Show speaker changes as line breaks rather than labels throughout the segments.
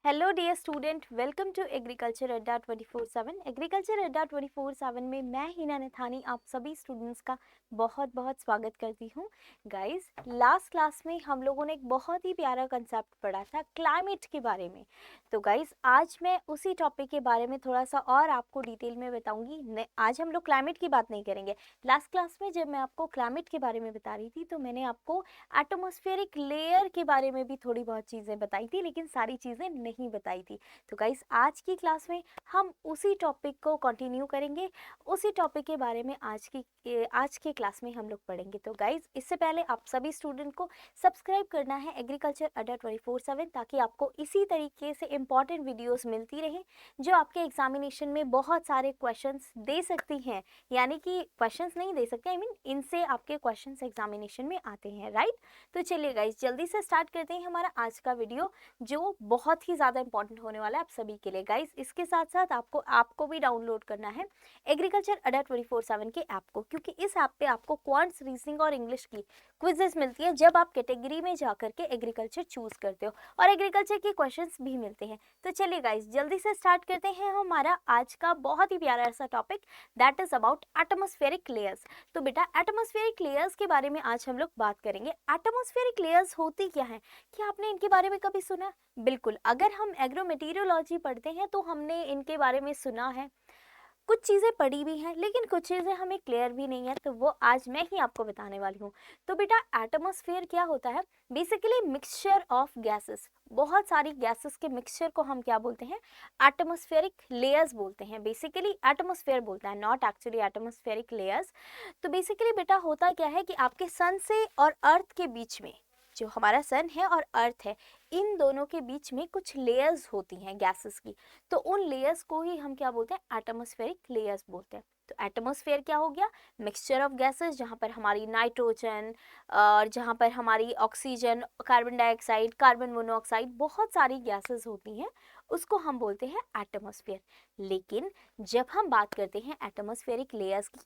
Hello dear student, welcome to agriculture Adda 24/7। Agriculture Adda 24/7 में मैं हिना नथानी आप सभी स्टूडेंट्स का बहुत बहुत स्वागत करती हूँ। गाइस, लास्ट क्लास में हम लोगों ने एक बहुत ही प्यारा कंसेप्ट पढ़ा था क्लाइमेट के बारे में। तो गाइस, आज मैं उसी टॉपिक के बारे में थोड़ा सा और आपको डिटेल में बताऊँगी। आज हम लोग क्लाइमेट की बात नहीं करेंगे। लास्ट क्लास में जब मैं आपको क्लाइमेट के बारे में बता रही थी तो मैंने आपको एटमॉस्फेरिक लेयर के बारे में भी थोड़ी बहुत चीज़ें बताई थी, लेकिन सारी चीज़ें नहीं बताई थी। तो गाइस, आज की क्लास में हम उसी टॉपिक को कंटिन्यू करेंगे। उसी टॉपिक के बारे में आज के क्लास में हम लोग पढ़ेंगे। तो गाइस, इससे पहले आप सभी स्टूडेंट को सब्सक्राइब करना है एग्रीकल्चर अड्डा 24/7, ताकि आपको इसी तरीके से इंपॉर्टेंट वीडियोस मिलती रहें जो आपके एग्जामिनेशन में बहुत सारे क्वेश्चंस दे सकती हैं। यानी कि क्वेश्चंस नहीं दे सकते, आई मीन इनसे आपके क्वेश्चंस एग्जामिनेशन में आते हैं, राइट। तो चलिए गाइस, जल्दी से स्टार्ट करते हैं हमारा आज का वीडियो, जो बहुत ही ज़्यादा इंपॉर्टेंट होने वाला है आप सभी के लिए। गाइस, इसके साथ साथ आपको भी डाउनलोड करना है एग्रीकल्चर अड्डा 24/7 के ऐप को, क्योंकि इस ऐप पे आपको क्वांट्स, रीजनिंग और इंग्लिश की क्विजेस मिलती है जब आप कैटेगरी में जाकर के एग्रीकल्चर चूज करते हो, और एग्रीकल्चर के क्वेश्चंस भी मिलते हैं। तो चलिए गाइस, जल्दी से स्टार्ट करते हैं हमारा आज का बहुत ही प्यारा ऐसा topic, that is about atmospheric layers. तो बेटा, एटमॉस्फेरिक लेयर्स के बारे में आज हम लोग बात करेंगे। एटमॉस्फेरिक लेयर्स होती क्या है? क्या आपने इनके बारे में कभी सुना? बिल्कुल, अगर हम एग्रोमेटीरियोलॉजी पढ़ते हैं तो हमने इनके बारे में सुना है, कुछ चीज़ें पढ़ी भी हैं, लेकिन कुछ चीज़ें हमें क्लियर भी नहीं है, तो वो आज मैं ही आपको बताने वाली हूँ। तो बेटा, एटमॉस्फेयर क्या होता है? Basically mixture of gases. बहुत सारी गैसेस के मिक्सचर को हम क्या बोलते हैं? एटमॉस्फेरिक लेयर्स बोलते हैं। बेसिकली एटमॉस्फेयर बोलता है, नॉट एक्चुअली एटमॉस्फेरिक लेयर्स। तो बेसिकली बेटा, होता क्या है कि आपके सन से और अर्थ के बीच में, जो हमारा सन है और अर्थ है, इन दोनों के बीच में कुछ लेयर्स होती हैं गैसेस की। तो उन लेयर्स को ही हम क्या बोलते हैं? एटमॉस्फेरिक लेयर्स बोलते हैं। तो एटमॉस्फेयर क्या हो गया? मिक्सचर ऑफ गैसेस, जहाँ पर हमारी नाइट्रोजन और जहाँ पर हमारी oxygen, carbon dioxide, carbon monoxide, बहुत सारी गैसेस होती हैं, उसको हम बोलते हैं एटमॉस्फेयर। लेकिन जब हम बात करते हैं एटमॉस्फेरिक लेयर्स की,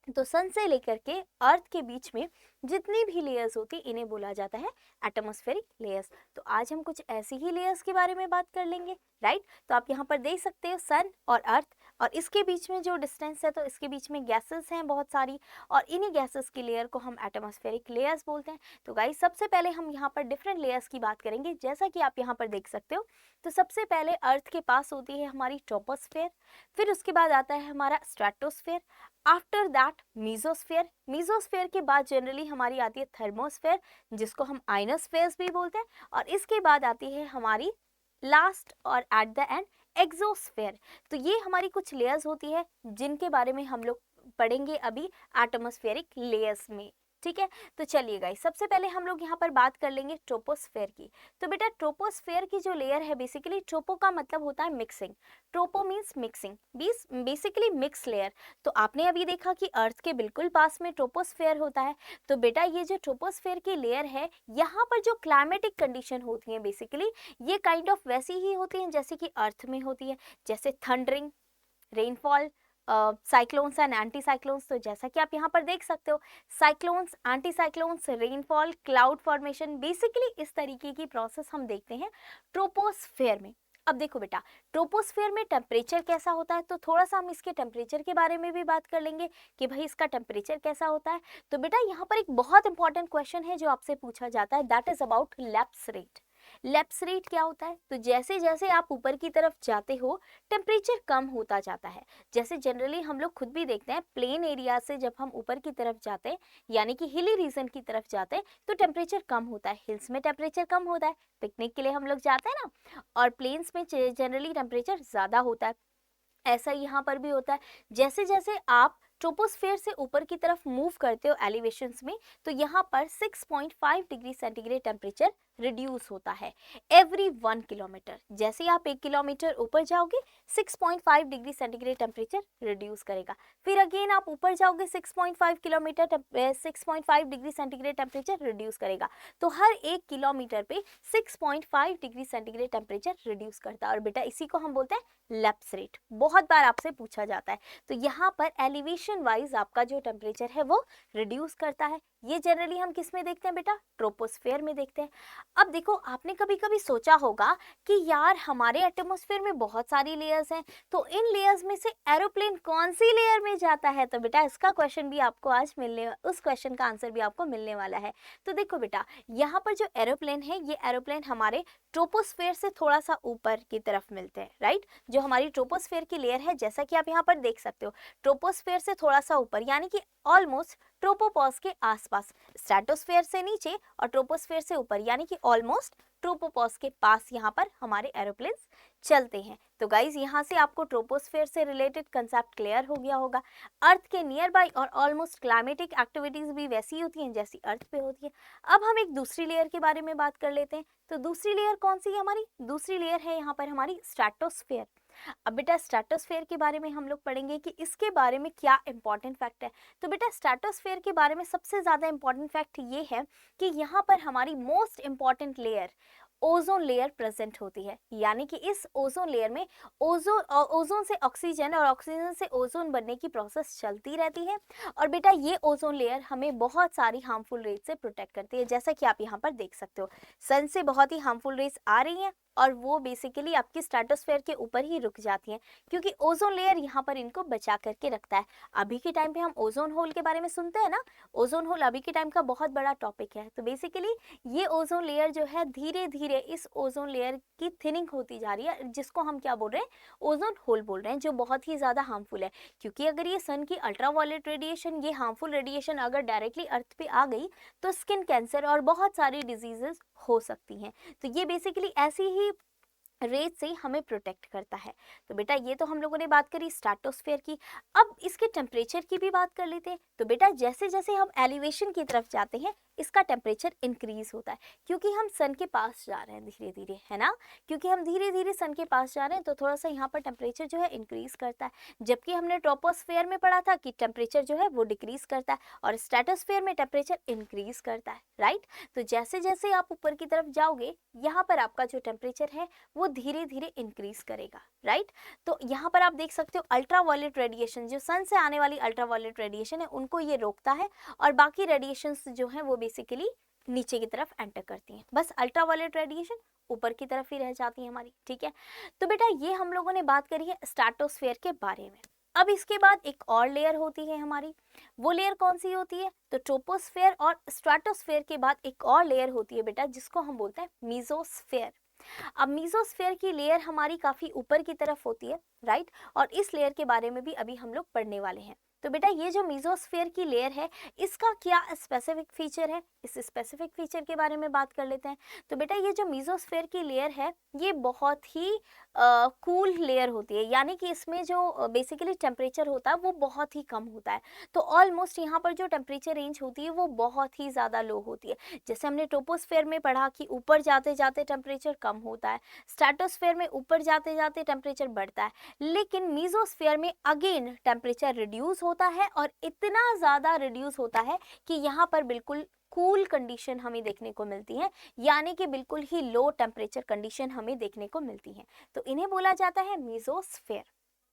तो सन से लेकर के अर्थ के बीच में जितनी भी लेयर्स होती, इन्हें बोला जाता है एटमॉस्फेरिक लेयर्स। तो आज हम कुछ ऐसी ही लेयर्स के बारे में बात कर लेंगे, राइट। तो आप यहाँ पर देख सकते हो सन और अर्थ, और इसके बीच में जो डिस्टेंस है, तो इसके बीच में गैसेस हैं बहुत सारी, और इन्हीं गैसेस की लेयर को हम एटमॉस्फेरिक लेयर्स बोलते हैं। तो गाइस, सबसे पहले हम यहाँ पर डिफरेंट लेयर्स की बात करेंगे, जैसा कि आप यहाँ पर देख सकते हो। तो सबसे पहले अर्थ के पास होती है हमारी ट्रोपोस्फेयर, फिर उसके बाद आता है हमारा stratosphere, after that mesosphere. Mesosphere के बाद जनरली हमारी आती है थर्मोस्फेयर, जिसको हम आइनोस्फेयर्स भी बोलते हैं, और इसके बाद आती है हमारी लास्ट और एट द एंड एक्सोस्फेयर। तो ये हमारी कुछ लेयर्स होती है जिनके बारे में हम लोग पढ़ेंगे अभी एटमॉस्फेरिक लेयर्स में, ठीक है। तो चलिए गाइस, सबसे पहले हम लोग यहाँ पर बात कर लेंगे ट्रोपोस्फेयर की। तो बेटा, ट्रोपोस्फेयर की जो लेयर है, बेसिकली ट्रोपो का मतलब होता है mixing. ट्रोपो means mixing, basically mix layer. तो आपने अभी देखा कि अर्थ के बिल्कुल पास में ट्रोपोस्फेयर होता है। तो बेटा, ये जो ट्रोपोस्फेयर की लेयर है, यहाँ पर जो क्लाइमेटिक कंडीशन होती है, बेसिकली ये काइंड ऑफ वैसी ही होती हैं जैसे कि अर्थ में होती है, जैसे thundering, rainfall, cyclones and anti cyclones. तो जैसा कि आप यहाँ पर देख सकते हो, cyclones, anti cyclones, rainfall, cloud formation, basically इस तरीके की प्रोसेस हम देखते हैं ट्रोपोस्फेयर में। अब देखो बेटा, ट्रोपोस्फेयर में टेम्परेचर कैसा होता है, तो थोड़ा सा हम इसके टेम्परेचर के बारे में भी बात कर लेंगे कि भाई इसका टेम्परेचर कैसा होता है। तो बेटा, यहाँ पर एक बहुत इंपॉर्टेंट क्वेश्चन है जो आपसे पूछा जाता है, that is about lapse rate. Lapse rate क्या होता है? तो जैसे जैसे आप ऊपर की तरफ जाते हो, टेम्परेचर कम होता जाता है। जैसे जनरली हम लोग खुद भी देखते हैं, प्लेन एरिया से जब हम ऊपर की तरफ जाते हैं, यानी कि हिली रीजन की तरफ जाते हैं, तो टेम्परेचर कम होता है। हिल्स में टेम्परेचर कम होता है, पिकनिक के लिए हम लोग जाते हैं ना, और प्लेन्स में जनरली टेम्परेचर ज़्यादा होता है। ऐसा यहाँ पर भी होता है। जैसे जैसे आप ट्रोपोस्फेयर से ऊपर की तरफ मूव करते हो एलिवेशंस में, तो यहाँ पर 6.5 डिग्री सेंटीग्रेड टेम्परेचर रिड्यूस होता है एवरी 1 किलोमीटर। जैसे आप 1 किलोमीटर ऊपर जाओगे, 6.5 डिग्री सेंटीग्रेड टेम्परेचर रिड्यूस करेगा। फिर अगेन आप ऊपर जाओगे, 6.5 kilometre 6.5 degree centigrade temperature reduce करेगा। तो हर 1 किलोमीटर पे 6.5 डिग्री सेंटीग्रेड टेम्परेचर रिड्यूस करता है, और बेटा इसी को हम बोलते हैं लैप्स रेट। बहुत बार आपसे पूछा जाता है। तो यहाँ पर एलिवेशन वाइज आपका जो टेम्परेचर है वो रिड्यूस करता है। ये जनरली हम किस में देखते हैं बेटा, ट्रोपोस्फेयर में देखते हैं। अब देखो, आपने कभी कभी सोचा होगा कि यार हमारे एटमॉस्फेयर में बहुत सारी लेयर्स हैं, तो इन लेयर्स में से एरोप्लेन कौन सी लेयर में जाता है। तो बेटा इसका क्वेश्चन भी आपको आज मिलने, उस क्वेश्चन का आंसर भी आपको मिलने वाला है। तो देखो बेटा, यहाँ पर जो एरोप्लेन है, ये एरोप्लेन हमारे ट्रोपोस्फेयर से थोड़ा सा ऊपर की तरफ मिलते हैं, राइट। जो हमारी ट्रोपोस्फेयर की लेयर है, जैसा कि आप यहाँ पर देख सकते हो, ट्रोपोस्फेयर से थोड़ा सा ऊपर, यानी कि ऑलमोस्ट ट्रोपोपॉज के आसपास, स्ट्रेटोस्फेयर से नीचे और ट्रोपोस्फेयर से ऊपर, यानी कि ऑलमोस्ट ट्रोपोपॉज के पास यहाँ पर हमारे एरोप्लेन्स चलते हैं। तो गाइज, यहाँ से आपको ट्रोपोस्फेयर से रिलेटेड कंसेप्ट क्लियर हो गया होगा। अर्थ के नियर बाय और ऑलमोस्ट क्लाइमेटिक एक्टिविटीज भी वैसी होती हैं जैसी अर्थ पे होती है। अब हम एक दूसरी लेयर के बारे में बात कर लेते हैं। तो दूसरी लेयर कौन सी है हमारी, दूसरी लेयर है यहाँ पर हमारी स्ट्रेटोस्फेयर। अब बेटा स्ट्रेटोस्फेयर के बारे में हम लोग पढ़ेंगे कि इसके बारे में क्या इंपॉर्टेंट फैक्ट है। तो बेटा स्ट्रेटोस्फेयर के बारे में सबसे ज़्यादा इंपॉर्टेंट फैक्ट ये है कि यहाँ पर हमारी most important layer ozone layer present होती है, यानी कि इस ओजोन लेयर में ओजोन से ऑक्सीजन और ऑक्सीजन से ओजोन बनने की प्रोसेस चलती रहती है। और बेटा ये ओजोन लेयर हमें बहुत सारी हार्मफुल रेज से प्रोटेक्ट करती है, जैसा कि आप यहाँ पर देख सकते हो, सन से बहुत ही हार्मफुल रेज आ रही हैं और वो बेसिकली आपकी स्ट्रेटोस्फेयर के ऊपर ही रुक जाती हैं, क्योंकि ओजोन लेयर यहाँ पर इनको बचा करके रखता है। अभी के टाइम पे हम ओजोन होल के बारे में सुनते हैं ना, ओजोन होल अभी के टाइम का बहुत बड़ा टॉपिक है। तो बेसिकली ये ओजोन लेयर जो है, धीरे धीरे इस ओजोन लेयर की थिनिंग होती जा रही है, जिसको हम क्या बोल रहे हैं, ओजोन होल बोल रहे हैं, जो बहुत ही ज़्यादा हार्मफुल है। क्योंकि अगर ये सन की अल्ट्रावायलेट रेडिएशन, ये हार्मफुल रेडिएशन अगर डायरेक्टली अर्थ पे आ गई तो स्किन कैंसर और बहुत सारी डिजीजेस हो सकती हैं। तो ये बेसिकली ऐसी ही रेज से हमें प्रोटेक्ट करता है। तो बेटा ये तो हम लोगों ने बात करी स्ट्रेटोस्फेयर की। अब इसके टेम्परेचर की भी बात कर लेते हैं। तो बेटा जैसे जैसे हम एलिवेशन की तरफ जाते हैं, इसका टेम्परेचर इंक्रीज होता है, क्योंकि हम सन के पास जा रहे हैं धीरे धीरे, है ना। क्योंकि हम धीरे धीरे सन के पास जा रहे हैं तो थोड़ा सा यहाँ पर टेम्परेचर जो है इंक्रीज करता है। जबकि हमने ट्रोपोस्फेयर में पढ़ा था कि टेम्परेचर जो है वो डिक्रीज करता है, और स्ट्रेटोस्फेयर में टेम्परेचर इंक्रीज करता है, राइट। तो जैसे जैसे आप ऊपर की तरफ जाओगे, यहाँ पर आपका जो टेम्परेचर है वो धीरे धीरे इंक्रीज करेगा, राइट। तो यहाँ पर आप देख सकते हो अल्ट्रावायलेट रेडिएशन, जो सन से आने वाली अल्ट्रावायलेट रेडिएशन है, उनको ये रोकता है, और बाकी रेडिएशंस जो हैं वो बेसिकली नीचे की तरफ एंटर करती हैं। बस अल्ट्रावायलेट रेडिएशन ऊपर की तरफ ही रह जाती है हमारी, ठीक है। तो बेटा ये हम लोगों ने बात करी है स्ट्रेटोस्फेयर के बारे में। अब इसके बाद एक और लेयर होती है हमारी, वो लेयर कौन सी होती है, तो ट्रोपोस्फेयर और स्ट्रेटोस्फेयर के बाद एक और लेयर होती है बेटा, जिसको हम बोलते हैं मीजोस्फेयर। अब मीजोस्फेयर की लेयर हमारी काफी ऊपर की तरफ होती है, राइट, और इस लेयर के बारे में भी अभी हम लोग पढ़ने वाले हैं। तो बेटा ये जो मीजोस्फेयर की लेयर है, इसका क्या स्पेसिफिक फीचर है, इस स्पेसिफिक फीचर के बारे में बात कर लेते हैं। तो बेटा ये जो मीजोस्फेयर की लेयर है, ये बहुत ही कूल लेयर होती है, यानी कि इसमें जो बेसिकली टेम्परेचर होता है वो बहुत ही कम होता है। तो ऑलमोस्ट यहाँ पर जो टेम्परेचर रेंज होती है वो बहुत ही ज़्यादा लो होती है। जैसे हमने ट्रोपोस्फेयर में पढ़ा कि ऊपर जाते जाते टेम्परेचर कम होता है, स्ट्रेटोस्फेयर में ऊपर जाते जाते टेम्परेचर बढ़ता है, लेकिन मीजोस्फेयर में अगेन टेम्परेचर रिड्यूस होता है, और इतना ज़्यादा रिड्यूस होता है कि यहाँ पर बिल्कुल कूल कंडीशन हमें देखने को मिलती है, यानी कि बिल्कुल ही लो टेम्परेचर कंडीशन हमें देखने को मिलती है। तो इन्हें बोला जाता है मीजोस्फेयर,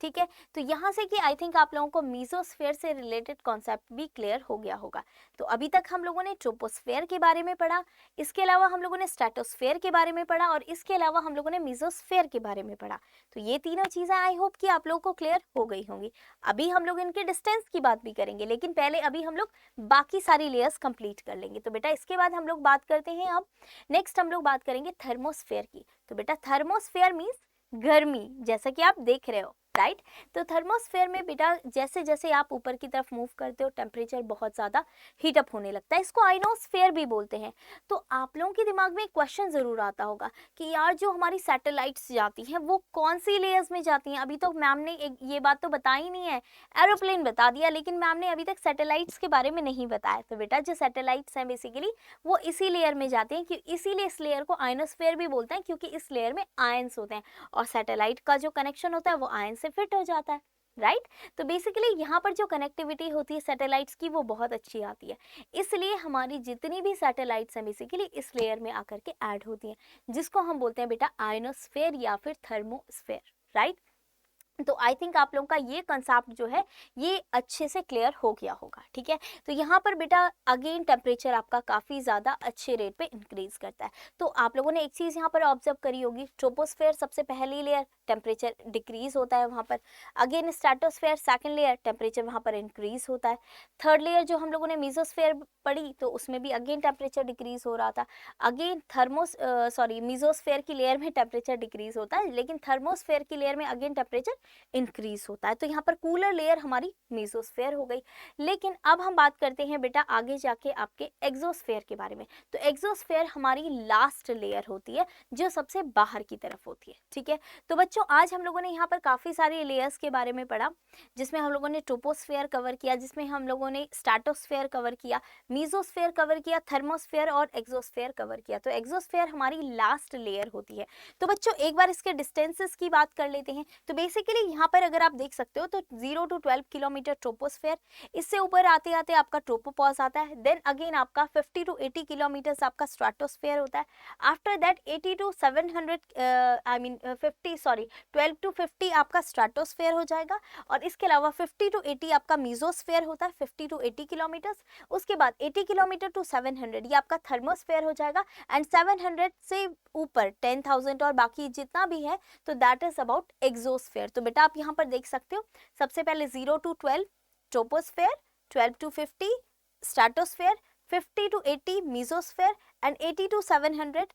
ठीक है। तो यहाँ से कि आई थिंक आप लोगों को मीजोस्फेयर से रिलेटेड कॉन्सेप्ट भी क्लियर हो गया होगा। तो अभी तक हम लोगों ने ट्रोपोस्फेयर के बारे में पढ़ा, इसके अलावा हम लोगों ने स्ट्रेटोस्फेयर के बारे में पढ़ा, और इसके अलावा हम लोगों ने मीजोस्फेयर के बारे में पढ़ा। तो ये तीनों चीज़ें आई होप कि आप लोगों को क्लियर हो गई होंगी। अभी हम लोग इनके डिस्टेंस की बात भी करेंगे, लेकिन पहले अभी हम लोग बाकी सारी लेयर्स कंप्लीट कर लेंगे। तो बेटा इसके बाद हम लोग बात करते हैं, अब नेक्स्ट हम लोग बात करेंगे थर्मोस्फेयर की। तो बेटा थर्मोस्फेयर मीन्स गर्मी, जैसा कि आप देख रहे हो, राइट। तो थर्मोस्फेयर में बेटा जैसे जैसे आप ऊपर की तरफ मूव करते हो, टेम्परेचर बहुत ज़्यादा हीटअप होने लगता है, इसको आइनोस्फेयर भी बोलते हैं। तो आप लोगों के दिमाग में एक क्वेश्चन ज़रूर आता होगा कि यार जो हमारी सैटेलाइट्स जाती हैं वो कौन सी लेयर्स में जाती हैं। अभी तो मैम ने ये बात तो बताई नहीं है, एरोप्लेन बता दिया, लेकिन मैम ने अभी तक सैटेलाइट्स के बारे में नहीं बताया। तो बेटा जो सैटेलाइट्स हैं बेसिकली वो इसी लेयर में जाते हैं, कि इसीलिए इस लेयर को आइनोस्फेयर भी बोलते हैं, क्योंकि इस लेयर में आयंस होते हैं, और सैटेलाइट का जो कनेक्शन होता है वो आयन से फिट हो जाता है, राइट। तो बेसिकली यहाँ पर जो कनेक्टिविटी होती है सैटेलाइट्स की वो बहुत अच्छी आती है, इसलिए हमारी जितनी भी सैटेलाइट्स हैं बेसिकली इस लेयर में आकर के ऐड होती हैं, जिसको हम बोलते हैं बेटा आयनोस्फेयर या फिर थर्मोस्फेयर, राइट। तो आई थिंक आप लोगों का ये कंसेप्ट जो है ये अच्छे से क्लियर हो गया होगा, ठीक है। तो यहाँ पर बेटा अगेन टेम्परेचर आपका काफ़ी ज़्यादा अच्छे रेट पे इंक्रीज करता है। तो आप लोगों ने एक चीज़ यहाँ पर ऑब्जर्व करी होगी, ट्रोपोस्फेयर सबसे पहली लेयर, टेम्परेचर डिक्रीज होता है वहाँ पर। Again stratosphere second layer, temperature वहाँ पर इंक्रीज होता है। थर्ड लेयर जो हम लोगों ने मीजोस्फेयर पढ़ी तो उसमें भी अगेन टेम्परेचर डिक्रीज हो रहा था। अगेन मीजोस्फेयर की लेयर में टेम्परेचर डिक्रीज होता है, लेकिन थर्मोस्फेयर की लेयर में अगेन टेम्परेचर इंक्रीज होता है। तो यहाँ पर कूलर लेयर हमारी मेसोस्फेयर हो गई। लेकिन अब हम बात करते हैं बेटा आगे जाके आपके एक्सोस्फेयर के बारे में। तो एक्सोस्फेयर हमारी लास्ट लेयर होती है जो सबसे बाहर की तरफ होती है, ठीक है। तो बच्चों आज हम लोगों ने यहाँ पर काफ़ी सारी लेयर्स के बारे में पढ़ा, जिसमें हम लोगों ने ट्रोपोस्फेयर कवर किया, जिसमें हम लोगों ने स्ट्रेटोस्फेयर कवर किया, मीजोस्फेयर कवर किया, थर्मोस्फेयर और एक्सोस्फेयर कवर किया। तो एक्सोस्फेयर हमारी लास्ट लेयर होती है। तो बच्चों एक बार इसके डिस्टेंसेस की बात कर लेते हैं। तो बेसिकली यहाँ पर अगर आप देख सकते हो तो 0 to 12 किलोमीटर ट्रोपोस्फेयर, इससे ऊपर आते आते आपका ट्रोपोपॉज आता है। देन अगेन आपका 50 to 80 किलोमीटर आपका स्ट्रेटोस्फेयर होता है। आफ्टर दैट 80 to 700 12 to 50 आपका स्ट्रेटोस्फेयर हो जाएगा। और इसके अलावा 50 to 80 आपका मीजोस्फेयर होता है, 50 to 80 किलोमीटर। उसके बाद 80 किलोमीटर टू 700 ये आपका थर्मोस्फेयर हो जाएगा। एंड 700 से ऊपर 10,000 और बाकी जितना भी है तो दैट इज अबाउट एक्सोस्फेयर। तो बेटा आप यहाँ पर देख सकते हो सबसे पहले 0 to 12 troposphere, 12 to 50 stratosphere, 50 to 80 mesosphere and 80 to 700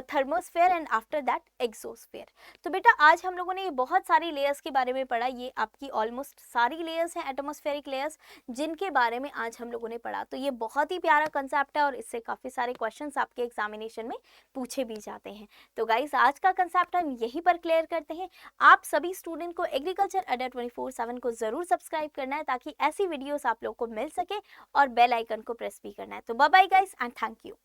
thermosphere and after that exosphere. तो बेटा आज हम लोगों ने ये बहुत सारी लेयर्स के बारे में पढ़ा। ये आपकी ऑलमोस्ट सारी लेयर्स हैं एटमॉस्फेरिक लेयर्स जिनके बारे में आज हम लोगों ने पढ़ा। तो ये बहुत ही प्यारा कंसेप्ट है और इससे काफ़ी सारे क्वेश्चंस आपके एग्जामिनेशन में पूछे भी जाते हैं। तो गाइस आज का कंसेप्ट हम यहीं पर क्लियर करते हैं। आप सभी स्टूडेंट को एग्रीकल्चर अड्डा 24/7 को ज़रूर सब्सक्राइब करना है ताकि ऐसी वीडियोज़ आप लोग को मिल सके और बेल आइकन को प्रेस भी करना है। तो bye bye guys and thank you.